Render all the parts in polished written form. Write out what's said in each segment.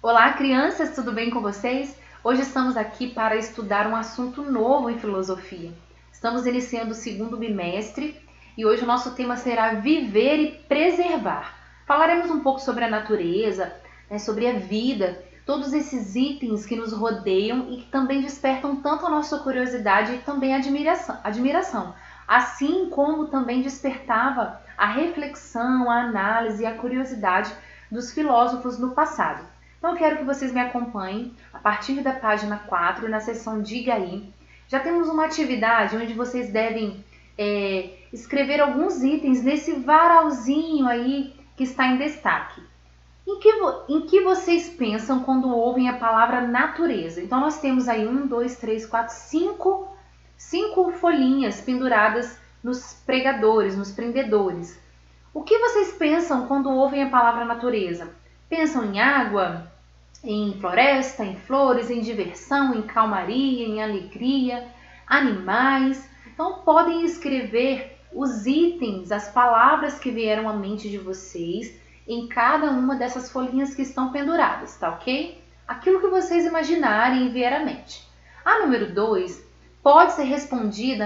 Olá, crianças, tudo bem com vocês? Hoje estamos aqui para estudar um assunto novo em filosofia. Estamos iniciando o segundo bimestre e hoje o nosso tema será viver e preservar. Falaremos um pouco sobre a natureza, sobre a vida, todos esses itens que nos rodeiam e que também despertam tanto a nossa curiosidade e também a admiração, assim como também despertava a reflexão, a análise e a curiosidade dos filósofos no passado. Então eu quero que vocês me acompanhem a partir da página 4, na seção Diga aí. Já temos uma atividade onde vocês devem escrever alguns itens nesse varalzinho aí que está em destaque. Em que vocês pensam quando ouvem a palavra natureza? Então nós temos aí 5 folhinhas penduradas nos pregadores, nos prendedores. O que vocês pensam quando ouvem a palavra natureza? Pensam em água, em floresta, em flores, em diversão, em calmaria, em alegria, animais. Então podem escrever os itens, as palavras que vieram à mente de vocês em cada uma dessas folhinhas que estão penduradas, tá ok? Aquilo que vocês imaginarem e vier à mente. A número 2 pode ser respondida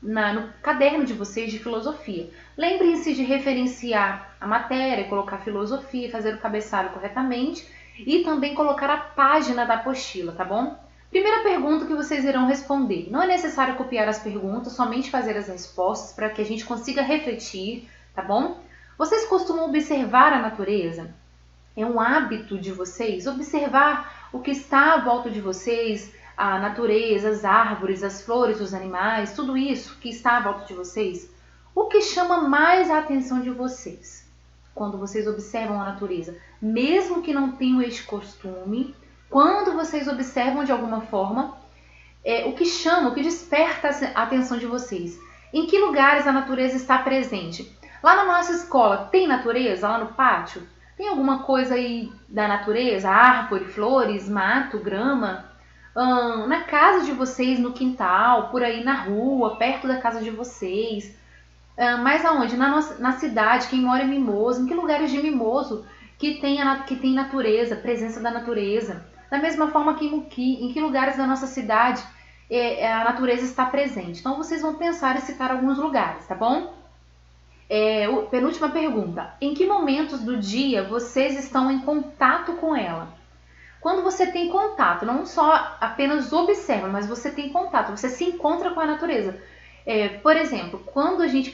no caderno de vocês de filosofia. Lembrem-se de referenciar a matéria, colocar filosofia, fazer o cabeçalho corretamente e também colocar a página da apostila, tá bom? Primeira pergunta que vocês irão responder. Não é necessário copiar as perguntas, somente fazer as respostas para que a gente consiga refletir, tá bom? Vocês costumam observar a natureza? É um hábito de vocês observar o que está à volta de vocês, a natureza, as árvores, as flores, os animais, tudo isso que está à volta de vocês? O que chama mais a atenção de vocês quando vocês observam a natureza? Mesmo que não tenham este costume, quando vocês observam de alguma forma, o que desperta a atenção de vocês? Em que lugares a natureza está presente? Lá na nossa escola, tem natureza? Lá no pátio? Tem alguma coisa aí da natureza? Árvore, flores, mato, grama? Na casa de vocês, no quintal, por aí na rua, perto da casa de vocês? Mas aonde? Na cidade, quem mora em Mimoso? Em que lugares de Mimoso que tem natureza, presença da natureza? Da mesma forma que em Muqui, em que lugares da nossa cidade a natureza está presente? Então vocês vão pensar e citar alguns lugares, tá bom? Penúltima pergunta. Em que momentos do dia vocês estão em contato com ela? Quando você tem contato, não só apenas observa, mas você tem contato, você se encontra com a natureza. Por exemplo, quando a gente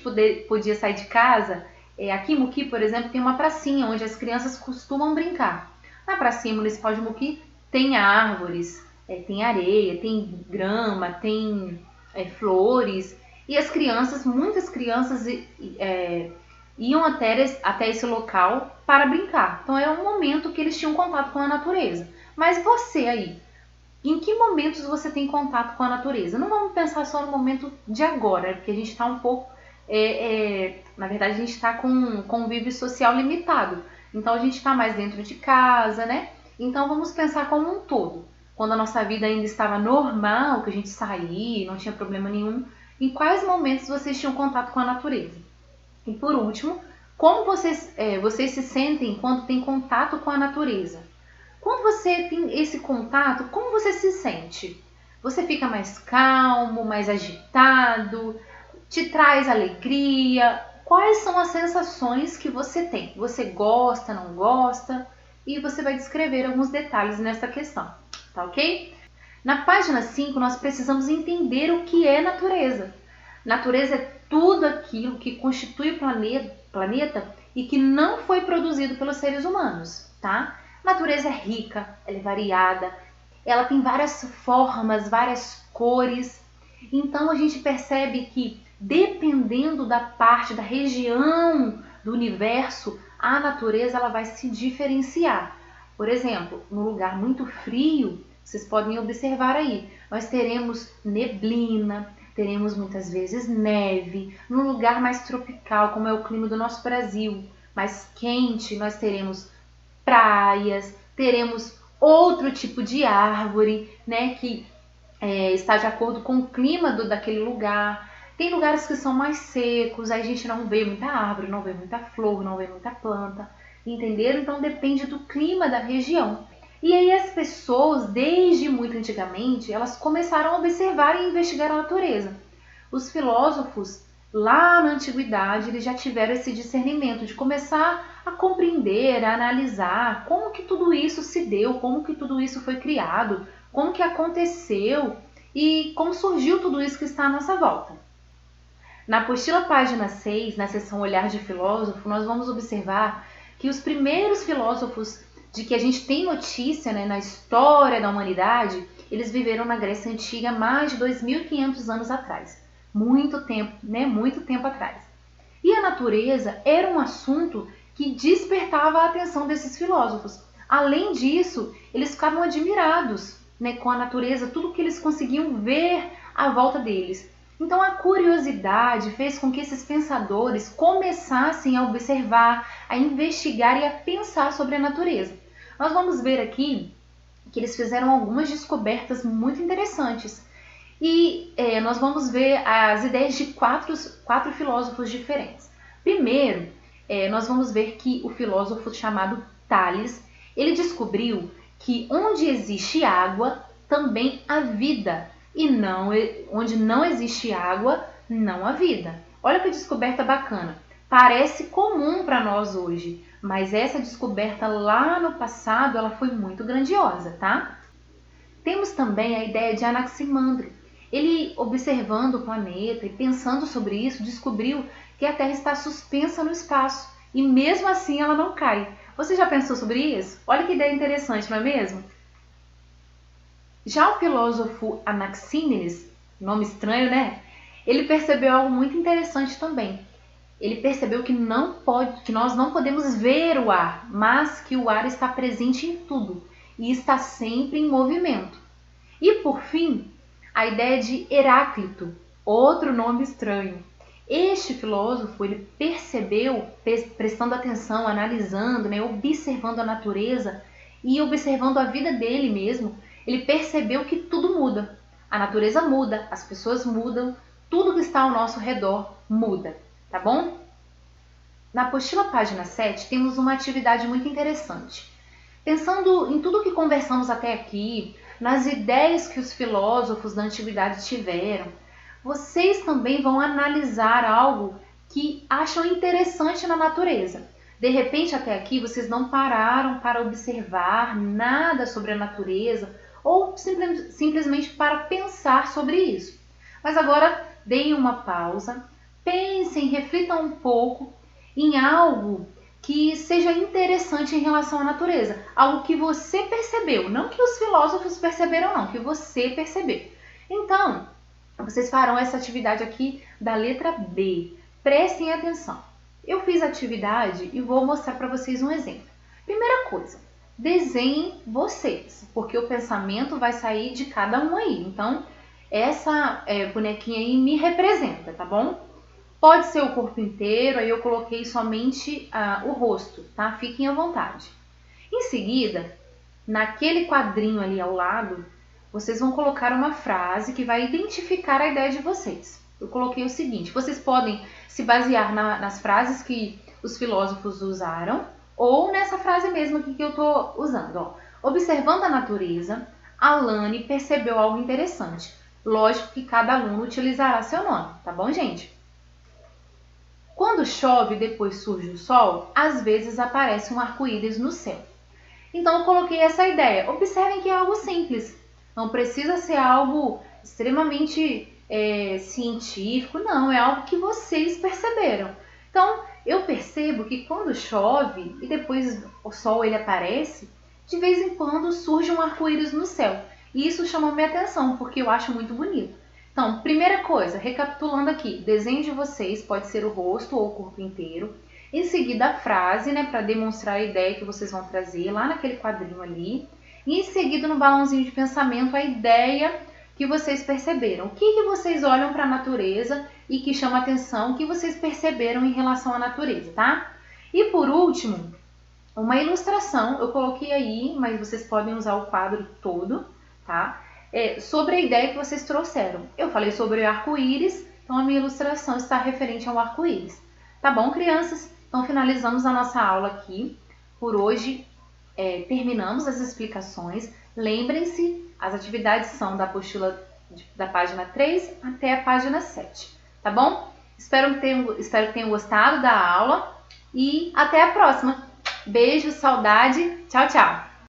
podia sair de casa, aqui em Muqui, por exemplo, tem uma pracinha onde as crianças costumam brincar. Na pracinha municipal de Muqui tem árvores, tem areia, tem grama, tem flores. E as crianças, muitas crianças iam até esse local para brincar. Então era um momento que eles tinham contato com a natureza. Mas você aí, em que momentos você tem contato com a natureza? Não vamos pensar só no momento de agora, porque a gente está um pouco... na verdade, a gente está com um convívio social limitado. Então a gente está mais dentro de casa, né? Então vamos pensar como um todo. Quando a nossa vida ainda estava normal, que a gente saía, não tinha problema nenhum, em quais momentos vocês tinham contato com a natureza? E por último, como vocês se sentem quando tem contato com a natureza? Quando você tem esse contato, como você se sente? Você fica mais calmo, mais agitado? Te traz alegria? Quais são as sensações que você tem? Você gosta, não gosta? E você vai descrever alguns detalhes nessa questão, tá ok? Na página 5, nós precisamos entender o que é natureza. Natureza é tudo aquilo que constitui o planeta e que não foi produzido pelos seres humanos, tá? Natureza é rica, ela é variada, ela tem várias formas, várias cores. Então a gente percebe que dependendo da parte, da região do universo, a natureza ela vai se diferenciar. Por exemplo, num lugar muito frio, vocês podem observar aí, nós teremos neblina, teremos muitas vezes neve. Num lugar mais tropical, como é o clima do nosso Brasil, mais quente, nós teremos praias, teremos outro tipo de árvore, né, que está de acordo com o clima daquele lugar. Tem lugares que são mais secos, aí a gente não vê muita árvore, não vê muita flor, não vê muita planta, entenderam? Então depende do clima da região. E aí as pessoas, desde muito antigamente, elas começaram a observar e investigar a natureza. Os filósofos, lá na antiguidade, eles já tiveram esse discernimento de começar a compreender, a analisar como que tudo isso se deu, como que tudo isso foi criado, como que aconteceu e como surgiu tudo isso que está à nossa volta. Na apostila página 6, na seção Olhar de Filósofo, nós vamos observar que os primeiros filósofos de que a gente tem notícia, né, na história da humanidade, eles viveram na Grécia Antiga mais de 2.500 anos atrás. Muito tempo, né? Muito tempo atrás. E a natureza era um assunto que despertava a atenção desses filósofos. Além disso, eles ficavam admirados, né, com a natureza, tudo que eles conseguiam ver à volta deles. Então a curiosidade fez com que esses pensadores começassem a observar, a investigar e a pensar sobre a natureza. Nós vamos ver aqui que eles fizeram algumas descobertas muito interessantes. E nós vamos ver as ideias de quatro filósofos diferentes. Primeiro, nós vamos ver que o filósofo chamado Tales, ele descobriu que onde existe água, também há vida. E não, onde não existe água, não há vida. Olha que descoberta bacana. Parece comum para nós hoje, mas essa descoberta lá no passado, ela foi muito grandiosa, tá? Temos também a ideia de Anaximandro. Ele, observando o planeta e pensando sobre isso, descobriu que a Terra está suspensa no espaço e mesmo assim ela não cai. Você já pensou sobre isso? Olha que ideia interessante, não é mesmo? Já o filósofo Anaxímenes, nome estranho, né? Ele percebeu algo muito interessante também. Ele percebeu que nós não podemos ver o ar, mas que o ar está presente em tudo e está sempre em movimento. E por fim, a ideia de Heráclito, outro nome estranho. Este filósofo, ele percebeu, prestando atenção, analisando, né, observando a natureza e observando a vida dele mesmo, ele percebeu que tudo muda. A natureza muda, as pessoas mudam, tudo que está ao nosso redor muda, tá bom? Na apostila página 7, temos uma atividade muito interessante. Pensando em tudo que conversamos até aqui, nas ideias que os filósofos da antiguidade tiveram, vocês também vão analisar algo que acham interessante na natureza. De repente, até aqui, vocês não pararam para observar nada sobre a natureza ou simplesmente para pensar sobre isso. Mas agora, deem uma pausa, pensem, reflitam um pouco em algo que seja interessante em relação à natureza. Algo que você percebeu, não que os filósofos perceberam não, que você percebeu. Então, vocês farão essa atividade aqui da letra B. Prestem atenção. Eu fiz a atividade e vou mostrar para vocês um exemplo. Primeira coisa, desenhem vocês, porque o pensamento vai sair de cada um aí. Então, essa bonequinha aí me representa, tá bom? Pode ser o corpo inteiro, aí eu coloquei somente o rosto, tá? Fiquem à vontade. Em seguida, naquele quadrinho ali ao lado, vocês vão colocar uma frase que vai identificar a ideia de vocês. Eu coloquei o seguinte, vocês podem se basear nas frases que os filósofos usaram, ou nessa frase mesmo aqui que eu estou usando. Ó. Observando a natureza, Alane percebeu algo interessante. Lógico que cada aluno utilizará seu nome, tá bom, gente? Quando chove e depois surge o sol, às vezes aparece um arco-íris no céu. Então eu coloquei essa ideia. Observem que é algo simples. Não precisa ser algo extremamente científico, não. É algo que vocês perceberam. Então eu percebo que quando chove e depois o sol ele aparece, de vez em quando surge um arco-íris no céu. E isso chamou minha atenção, porque eu acho muito bonito. Então, primeira coisa, recapitulando aqui, desenho de vocês pode ser o rosto ou o corpo inteiro. Em seguida, a frase, né, para demonstrar a ideia que vocês vão trazer lá naquele quadrinho ali. E em seguida, no balãozinho de pensamento, a ideia que vocês perceberam. O que vocês olham para a natureza e que chama atenção, o que vocês perceberam em relação à natureza, tá? E por último, uma ilustração. Eu coloquei aí, mas vocês podem usar o quadro todo, tá? Sobre a ideia que vocês trouxeram. Eu falei sobre o arco-íris, então a minha ilustração está referente ao arco-íris. Tá bom, crianças? Então finalizamos a nossa aula aqui por hoje. terminamos as explicações. Lembrem-se, as atividades são da apostila da página 3 até a página 7, tá bom? Espero que tenham gostado da aula e até a próxima. Beijo, saudade, tchau, tchau!